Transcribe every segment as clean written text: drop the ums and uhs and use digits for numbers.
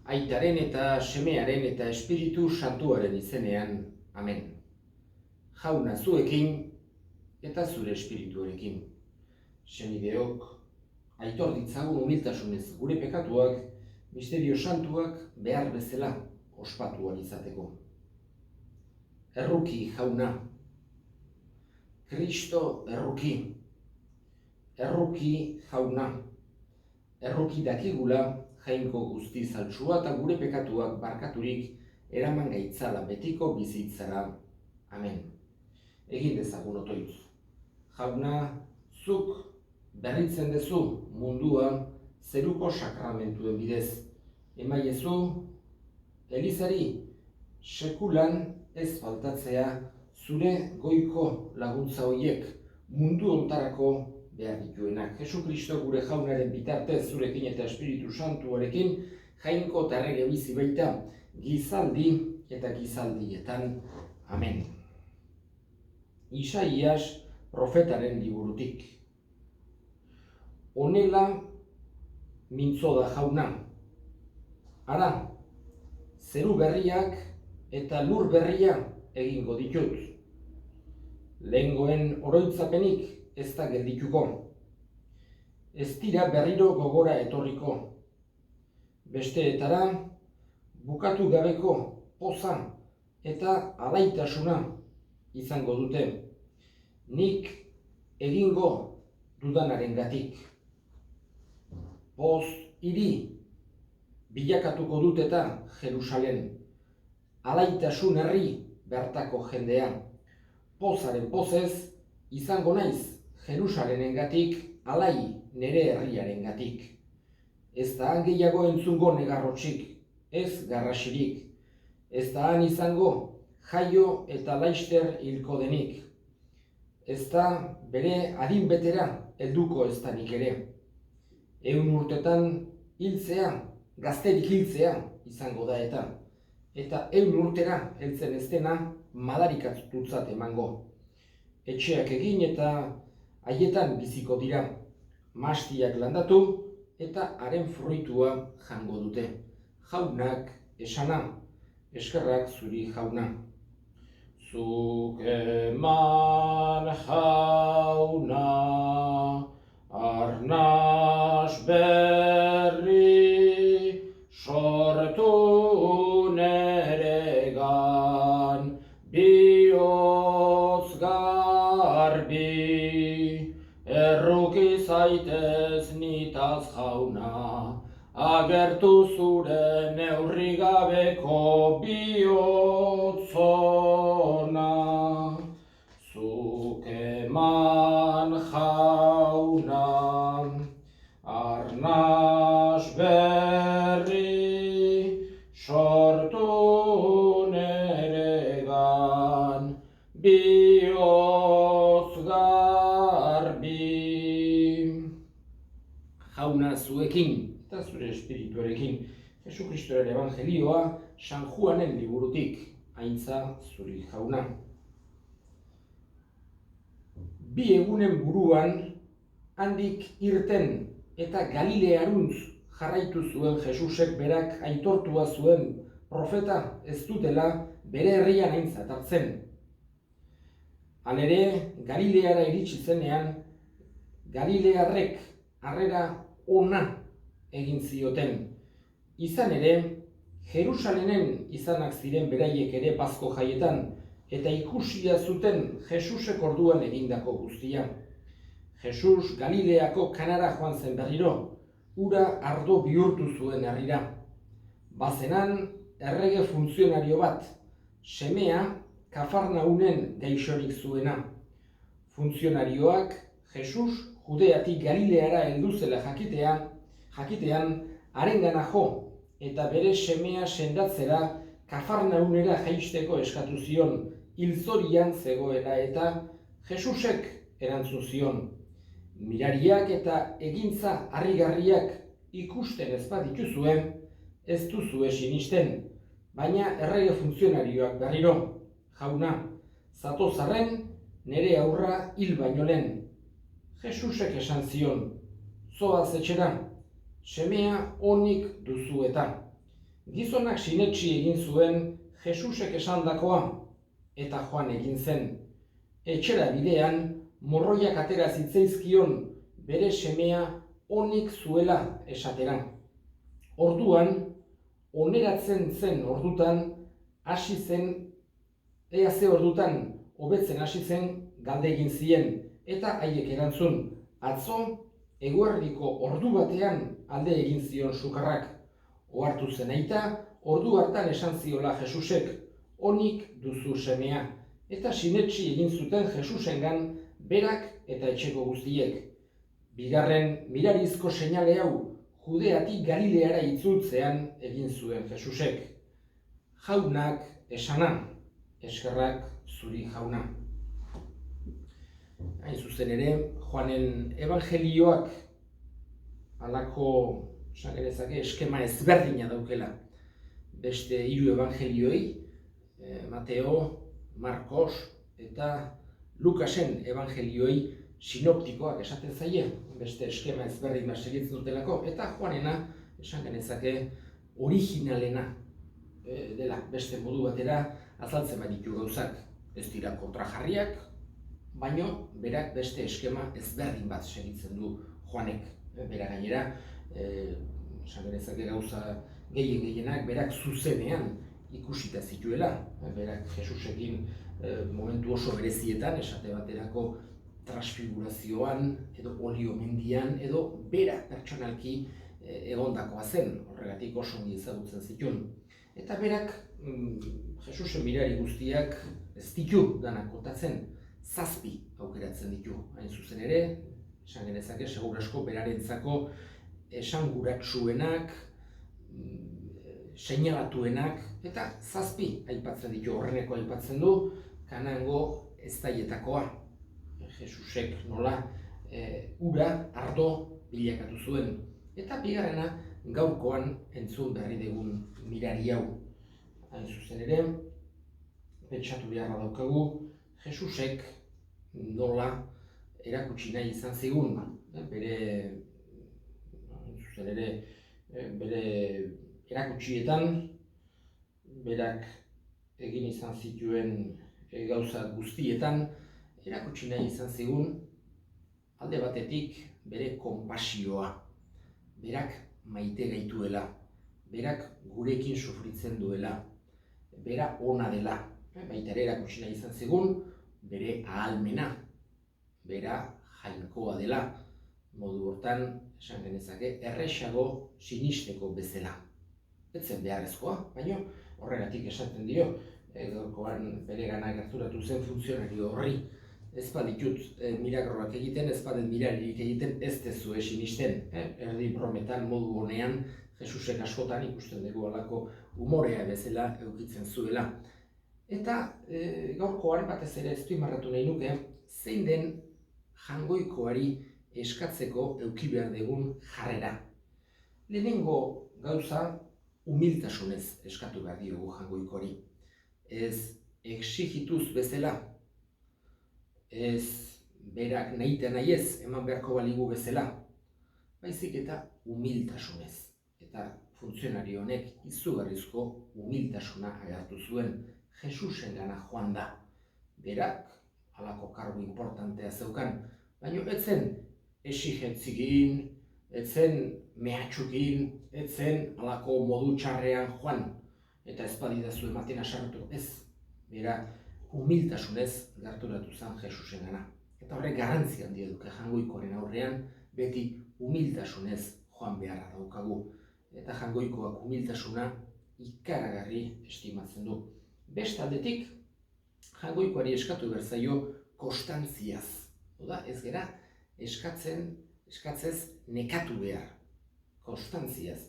Aitaren eta Semearen eta Espiritu Santuaren izenean. Amen. Jauna zuekin eta zure espirituarekin. Senideok, aitor ditzagun humiltasunez gure pekatuak, misterio santuak behar bezala ospatu ahal izateko. Erruki jauna. Kristo erruki. Erruki jauna. Erruki dakigula jainko guzti zaltsua eta gure pekatuak barkaturik eraman gaitzala betiko bizitzara. Amen. Egin dezagun otoitz. Jauna, zuk berritzen dezu mundua zeruko sakramentuen bidez. Emaiezu, Elizari, sekulan ez faltatzea zure goiko laguntza horiek mundu ontarako behar dituenak. Jesu Kristo gure jaunaren bitartez zurekin eta Espiritu Santuarekin jainko eta errege bizi baita gizaldi eta gizaldietan. Amen. Isaias profetaren liburutik. Honela mintzo da jauna. Ara, zeru berriak eta lur berria egingo ditut. Lehengoen oroitzapenik ez da geldituko. Ez dira berriro gogora etorriko. Besteetara, bukatu gabeko poza eta alaitasuna izango dute. Nik egingo dudanarengatik. Poz hiri bilakatuko dut eta Jerusalen. Alaitasun herri bertako jendea. Pozaren pozez izango naiz Jerusalenengatik, alai nere herriarengatik. Ez da han gehiago entzungo negarrotxik, ez garrasirik. Ez da han izango jaio eta laister hilko denik. Ez da bere adin betera helduko ez danik ere. 100 urtetan hiltzea, gazterik hiltzea izango da eta. Eta 100 urtera heltzen ez dena madarikatutzat emango. Etxeak egin eta haietan biziko dira, mastiak landatu eta haren fruitua jango dute. Jaunak esana, eskerrak zuri jauna. Zuk eman jauna, arnas berri, sortu neregan, bihotz garbi. Erruki zaitez nitaz jauna, agertu zure neurri gabeko bihotzona. Zuk eman jauna, arnas berri, sortu neregan, bihotz garbi. Jauna zuekin eta zure espirituarekin, Jesu Kristoren evangelioa San Juanen liburutik, aintza zuri jauna. Bi egunen buruan, handik irten eta Galilearuntz jarraitu zuen Jesusek berak aitortua zuen profeta ez dutela bere herrian aintzat hartzen. Halere, Galileara iritsi zenean, Galilearrek harrera ona egin zioten. Izan ere, Jerusalenen izanak ziren beraiek ere Pasko jaietan, eta ikusia zuten Jesusek orduan egindako guztia. Jesus Galileako Kanara joan zen berriro, ura ardo bihurtu zuen herrira. Bazenan errege funtzionario bat, semea Kafarnaunen gaixorik zuena. Funtzionarioak Jesus Judeatik Galileara heldu zela jakitean harengana jo eta bere semea sendatzera Kafarnaunera jaisteko eskatu zion, hilzorian zegoela eta Jesusek erantzun zion. Mirariak eta egintza harrigarriak ikusten ez badituzue, ez duzue sinisten, baina errege funtzionarioak berriro. Jauna, zatozarren nere aurra hil baino lehen. Jesusek esan zion, zoaz etxera, semea onik duzu eta. Gizonak sinetsi egin zuen Jesusek esandakoa, eta joan egin zen. Etxera bidean, morroiak atera zitzaizkion bere semea onik zuela esatera. Orduan, oneratzen zen ordutan, hasi zen, ea ze ordutan hobetzen hasi zen galde egin zien, eta haiek erantzun, atzo eguerdiko ordu batean alde egin zion sukarrak. Ohartu zen aita, ordu hartan esan ziola Jesusek, onik duzu semea, eta sinetsi egin zuten Jesusengan berak eta etxeko guztiek. Bigarren mirarizko seinale hau Judeatik Galileara itzultzean egin zuen Jesusek. Jaunak esana, eskerrak zuri jauna. Hain zuzen ere, Joanen evangelioak halako esan genezake eskema ezberdina daukela. Beste 3 evangelioi, Mateo, Markos eta Lukasen evangelioi sinoptikoak esaten zaie, beste eskema ezberdin bat segitzen dutelako, eta Joanena esan genezake originalena dela, beste modu batera azaltzen baditu gauzak. Ez dira kontrajarriak, baino berak beste eskema ezberdin bat segitzen du Joanek. Bera gainera, esan genezake gauza gehienak berak zuzenean ikusita zituela. Berak Jesusekin momentu oso berezietan, esate baterako transfigurazioan, edo olio mendian, edo bera pertsonalki egondakoa zen, horregatik oso ongi ezagutzen zituen. Eta berak Jesusen mirari guztiak ez ditu danak kontatzen, 7 aukeratzen ditu. Hain zuzen ere, esan genezake, segur asko berarentzako esanguratsuenak, seinalatuenak, eta 7 aipatzen ditu. Horreneko aipatzen du, Kanaango eztaietakoa. Jesusek nola ura ardo bilakatu zuen. Eta bigarrena, gaurkoan entzun berri dugun mirari hau. Hain zuzen ere, pentsatu beharra daukagu, Jesusek nola erakutsi nahi izan zigun, bere erakutsietan, berak egin izan zituen gauza guztietan, erakutsi nahi izan zigun, alde batetik bere konpasioa, berak maite gaituela, berak gurekin sufritzen duela, bera ona dela, baita ere erakutsi nahi izan zigun, bere ahalmena, bera jainkoa dela, modu hortan, esan genezake, erresago sinisteko bezala. Ez zen beharrezkoa, baina horregatik esaten dio, gaurkoan bere gana gerturatu zen funtzionario horri, ez baditut milagroak egiten, ez baden miraririk egiten, ez dezue sinisten. Erdi brometan modu honean, Jesusek askotan ikusten dugu alako umorea bezala eukitzen zuela. Eta gaurkoan batez ere azpimarratu nahi nuke, zein den jangoikoari eskatzeko euki behar dugun jarrera. Lehenengo gauza humiltasunez eskatu behar diogu jangoikoari. Ez exigituz bezala, ez berak nahita nahi ez eman beharko baligu bezala, baizik eta humiltasunez. Eta funtzionario honek izugarrizko humiltasuna agertu zuen, Jesusengana joan da. Berak halako kargu importantea zeukan, baina ez zen exigentzigin, ez zen mehatxukin, ez zen halako modu txarrean joan, eta ez badidazu ematen asartu, ez. Bera humiltasunez gerturatu zen Jesusengana. Eta horrek garrantzi handia duke jangoikoaren aurrean, beti humiltasunez joan beharra daukagu. Eta jangoikoak humiltasuna ikaragarri estimatzen du. Beste aldetik, jangoikoari eskatu behar zaio konstantziaz. Oda, ez gera eskatzez nekatu behar. Konstantziaz.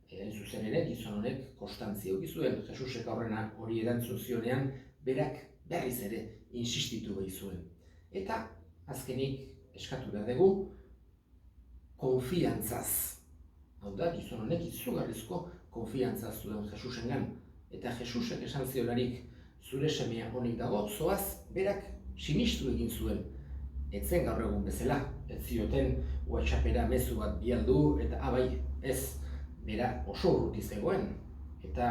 Hain zuzen ere, gizon honek konstantzia eduki zuen. Jesusek aurrena hori erantzun zionean, berak berriz ere insistitu behi zuen. Eta azkenik eskatu behar dugu konfiantzaz. Hau da, gizon honek izugarrizko konfiantza zuen Jesusengan. Eta Jesusek esan ziolarik, zure semea honik dago, zoaz berak sinistu egin zuen. Etzen gaur egun bezala, ez zioten WhatsAppera mezu bat bialdu, eta abai ez, bera oso urruti zegoen. eta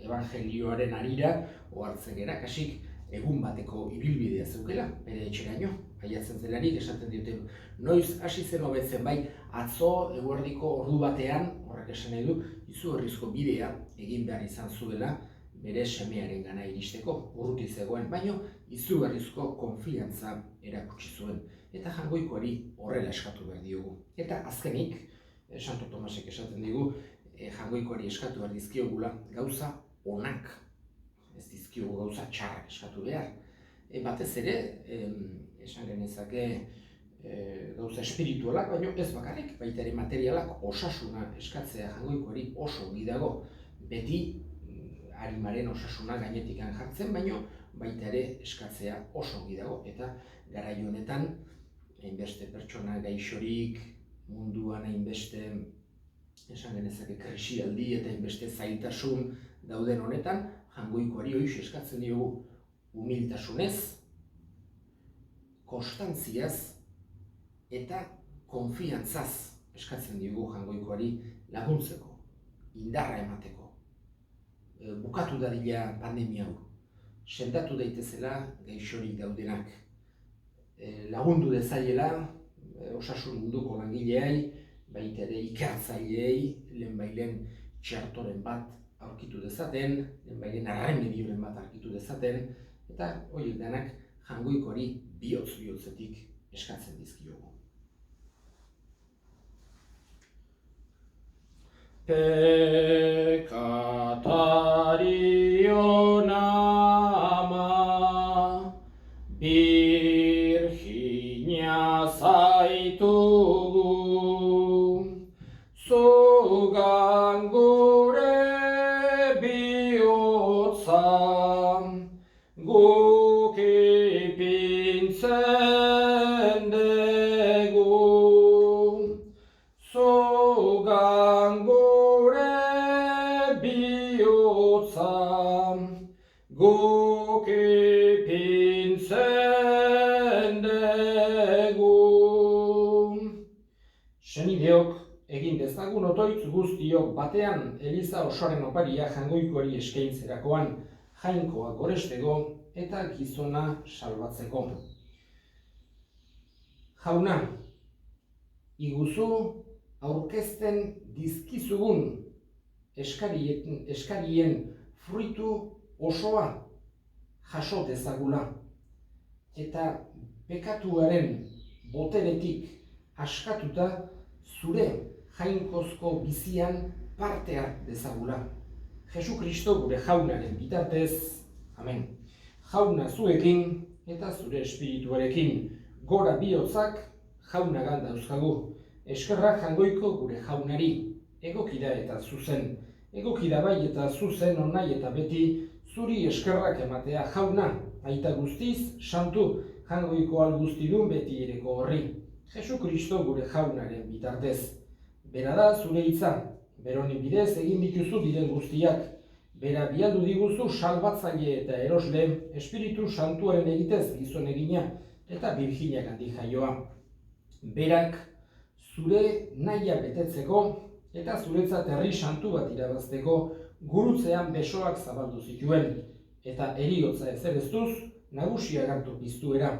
evangelioaren harira ohartzen gera, kasik egun bateko ibilbidea zeukela, bere etxeraino, aiatzen zelarik esaten diote, noiz hasi zen hobetzen, bai, atzo eguerdiko ordu batean, horrek esan nahi du, izugarrizko bidea egin behar izan zuela, bere semearen gana iristeko, urruti zegoen, baino izugarrizko konfiantza erakutsi zuen. Eta Jaungoikoari horrela eskatu behar diogu. Eta azkenik, Santo Tomasek esaten digu, Jaungoikoari eskatu behar dizkiogula gauza onak, ez dizkiogu gauza txarrak eskatu behar. Batez ere, esan genezake gauza espiritualak, baino ez bakarrik, baita ere materialak osasuna eskatzea Jaungoikoari oso ongi dago. Beti arimaren osasuna gainetikan jartzen, baino baita ere eskatzea oso ongi dago. Eta garai honetan, hainbeste pertsona gaixorik, munduan hainbeste esan genezake krisialdi eta hainbeste zailtasun dauden honetan, Jaungoikoari hoiz eskatzen diogu humiltasunez, konstantziaz eta konfiantzaz eskatzen diogu Jaungoikoari laguntzeko, indarra emateko. Bukatu dadila pandemia hau, sendatu daitezela gaixorik daudenak, lagundu dezaiela osasun munduko langileei, baita ere ikertzaileei, lehenbailen txertoren bat aurkitu dezaten, lehenbailen erremedioren bat aurkitu dezaten, eta horiek denak Jaungoikoari bihotz-bihotzetik eskatzen dizkiogu. Pekatarion ama, Virginia zaitugu, zugan gure bihotza, guk ipintzen dugu, zugan guk ipintzen dugu. Senideok egin dezagun otoitz guztiok batean eliza osoaren oparia Jaungoikoari eskaintzerakoan, jainkoa goresteko eta gizona salbatzeko. Jauna, iguzu aurkezten dizkizugun eskarien fruitu osoa jaso dezagula, eta pekatuaren boteretik askatuta zure jainkozko bizian parte hart dezagula. Jesu Kristo gure Jaunaren bitartez, amen. Jauna zuekin eta zure espirituarekin, gora bihotzak Jaunagan dauzkagu. Eskerrak Jaungoiko gure Jaunari, egokida eta zuzen, egokida bai eta zuzen onai eta beti, zuri eskerrak ematea Jauna, aita guztiz, santu, Jaungoiko alguztidun beti ereko horri. Jesu Kristo gure Jaunaren bitartez. Bera da zure hitza, beroni bidez egin dituzu diren guztiak, bera bialdu diguzu salbatzaile eta erosle, Espiritu Santuaren egitez gizon egina eta Virginiak handi jaioa. Berak zure nahia betetzeko eta zuretzat herri santu bat irabazteko gurutzean besoak zabaldu zituen, eta heriotza ezereztuz nagusia hartu piztuera.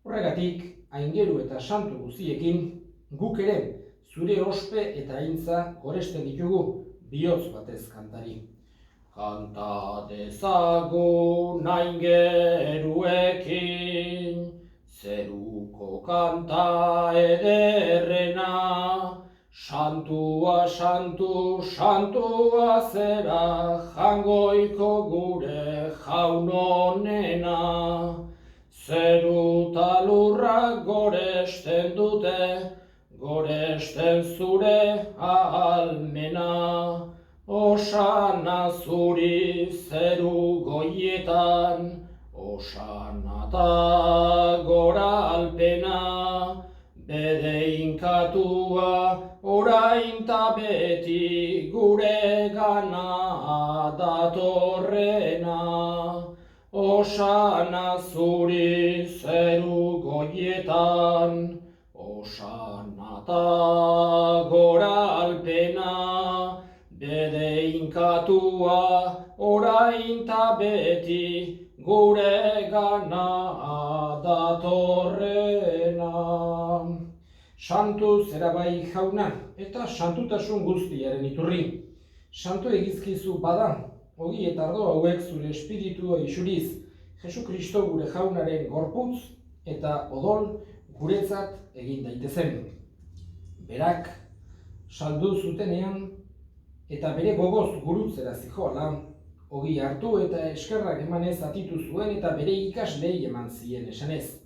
Horregatik, aingeru eta santu guztiekin, guk ere zure ospe eta aintza goresten ditugu bihotz batez kantari. Kanta dezagun aingeruekin, zeruko kanta ederrena, santua, santu, santua zera, Jaungoiko gure Jaun onena. Zeru ta lurrak goresten dute, goresten zure ahalmena. Osana zuri zeru goietan, osana ta gora alpena. Bede inkatua orain ta beti gure gana datorrena. Osana zuri zeru goietan, osana ta gora alpena. bede inkatua, orain ta beti, gure gana datorrena. Santu zera bai jauna, eta santutasun guztiaren iturri. Santu egizkizu bada, ogi eta ardo hauek zure espiritua isuriz, Jesu Kristo gure jaunaren gorputz eta odol guretzat egin daitezen. Berak saldu zutenean eta bere gogoz gurutzera zijoala, ogi hartu eta eskerrak emanez atitu zuen eta bere ikaslei eman zien esanez.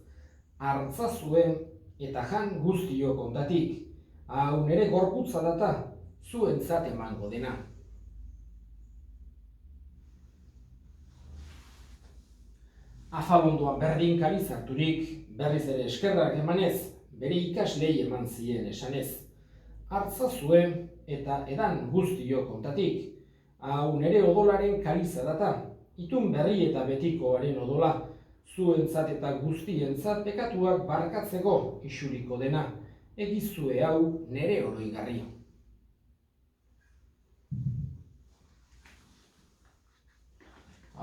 Hartza zuen eta jan guztiok ondatik, hau nere gorputza data, zuentzat emango dena. Afalondoan berdin kariz harturik, berriz ere eskerrak emanez, bere ikaslei eman zien esanez. Hartza zuen eta edan guztiok ondatik, hau nere odolaren kariza data, itun berri eta betikoaren odola, zuentzat eta guztientzat pekatuak barkatzeko isuriko dena, egizue hau nere oroigarri.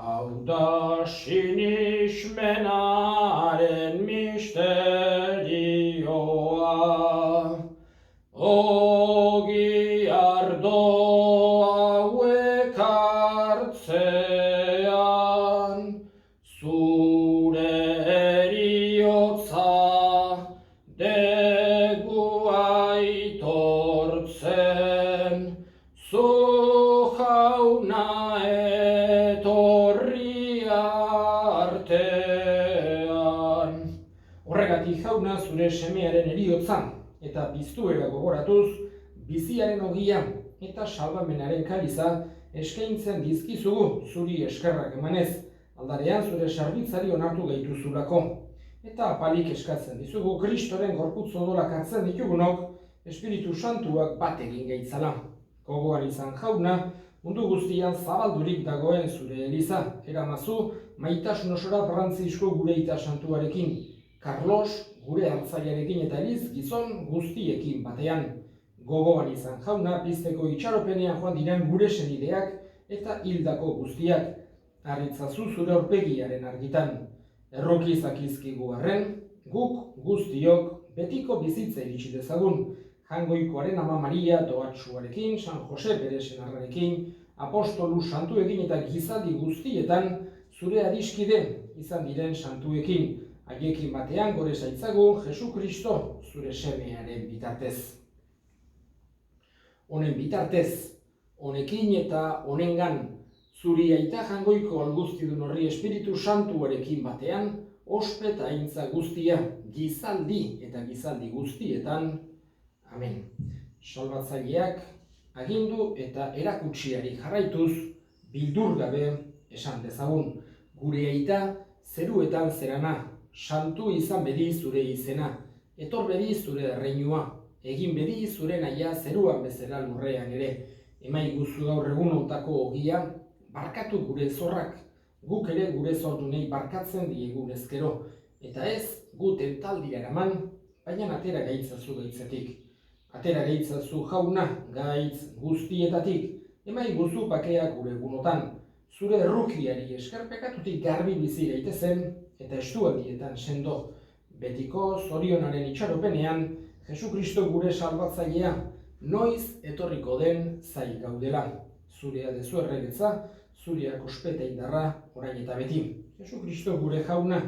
Hau da sinismenaren misterioa, ogi ardo hauek hartzean, zure eriotza degu aitortzen, zu jauna etorri artean. Horregatik jauna zure semearen eriotza eta biztuera gogoratuz, biziaren ogia eta salbamenaren kaliza eskaintzen dizkizugu zuri eskerrak emanez, aldarean zure sarbitzari onartu gaituzulako. Eta apalik eskatzen dizugu Kristoren gorputz odolak hartzen ditugunok, Espiritu Santuak bat egin gaitzala. Gogoan izan jauna, mundu guztian zabaldurik dagoen zure eliza, eramazu maitasun osora Frantzisko gure ita santuarekin, Carlos gure hartzaiarekin eta Eliz gizon guztiekin batean. Gogoan izan jauna, pizteko itxaropenean joan diren gure senideak eta hildako guztiak, harritzazu zure aurpegiaren argitan. Erroki zakizkigu arren, guk guztiok betiko bizitza iritsi dezagun, Jangoikoaren Ama Maria doatsuarekin, San Jose bere senarrarekin, apostolu santuekin eta gizaldi guztietan zure adiskide izan diren santuekin, haiekin batean gore zaitzagu Jesu Kristo zure semearen bitartez. Honen bitartez, honekin eta honengan, zuri aita jangoiko alguztidun horri Espiritu Santuarekin batean, ospe eta aintza guztia, gizaldi eta gizaldi guztietan. Amen. Salbatzaileak agindu eta erakutsiari jarraituz, bildur gabe esan dezagun, gure aita zeruetan zerana, santu izan bedi zure izena, etor bedi zure erreinua, egin bedi zure nahia zeruan bezala lurrean ere, emaiguzu gaur egun ontako ogia, barkatu gure zorrak, guk ere gure zordunei barkatzen diegun ezkero, eta ez gu tentaldia eraman, baina atera gaitzazu gaitzetik. Atera gaitzazu jauna gaitz guztietatik, emaiguzu bakea gure egunotan, zure errukiari eskerpekatutik garbi bizi gaitezen, eta estualdietan sendo, betiko zorionaren itxaropenean, Jesu Kristo gure salbatzailea, noiz etorriko den zai gaudela. Zurea dezu erregetza, zureak ospeta indarra, orain eta beti. Jesu Kristo gure jauna,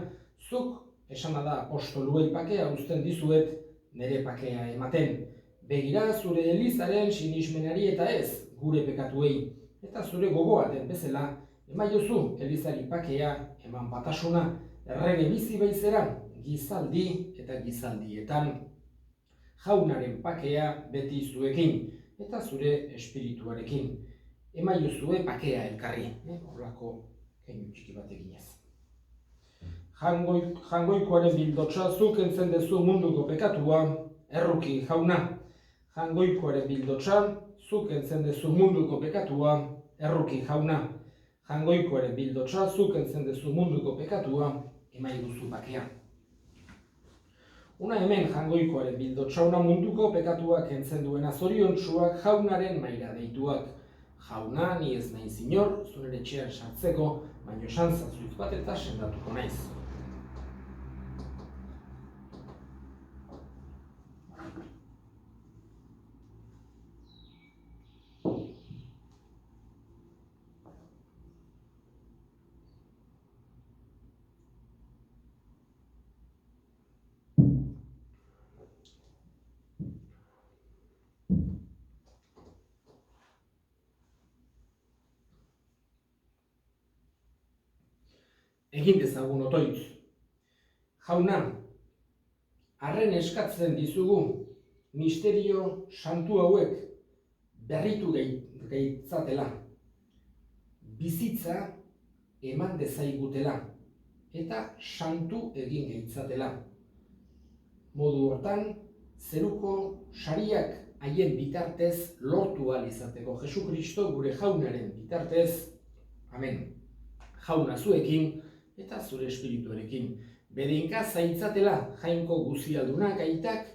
zuk esana da apostoluei pakea uzten dizuet, nere pakea ematen. Begira zure elizaren sinismenari eta ez gure pekatuei, eta zure gogoa den bezala, emaiozu elizari pakea eman batasuna, errege bizi baizera, gizaldi eta gizaldietan. Jaunaren pakea beti zuekin, eta zure espirituarekin. Emaiozue pakea elkarri, horlako keinu txiki bat eginez. Jangoikoaren bildotsa zuk entzen dezu munduko pekatua, erruki jauna. Jangoikoaren bildotsa zuk entzen dezu munduko pekatua, erruki jauna. Jangoikoaren bildotsa zuk entzen dezu munduko pekatua, emaiguzu pakea. Una hemen jangoikoaren bildotsa una munduko pekatuak entzen duena zoriontsuak jaunaren maila deituak. Jauna, ni ez naiz inor, zure etxean sartzeko, baino esan zazuz bat eta sendatuko naiz. Egin dezagun otoitz. Jauna, arren eskatzen dizugu misterio santu hauek berritu gaitzatela. Bizitza eman dezaigutela eta santu egin gaitzatela. Modu hortan, zeruko sariak haien bitartez lortu ahal izateko Jesukristo gure jaunaren bitartez. Amen. Jauna zuekin eta zure espirituarekin. Bedinka zaitzatela jainko guzialdunak aitak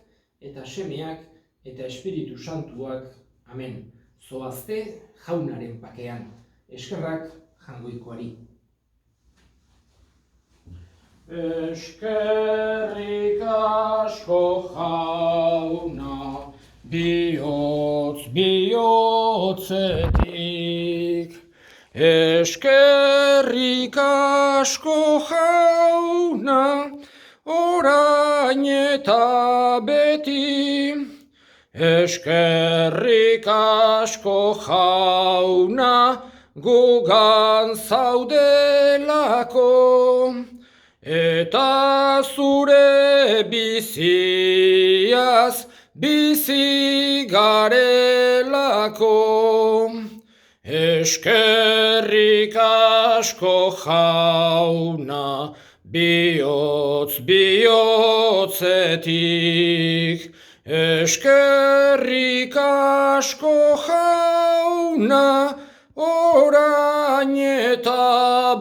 eta semeak eta espiritu santuak. Amen. Zoazte jaunaren pakean. Eskerrak jangoikoari. Eskerrik asko jauna, bihotzetik. Eskerrik asko jauna, orain eta beti. Eskerrik asko jauna, gugan zaudelako. Eta zure biziaz bizi garelako. Eskerrik asko jauna, bihotzetik. Eskerrik asko jauna, orain eta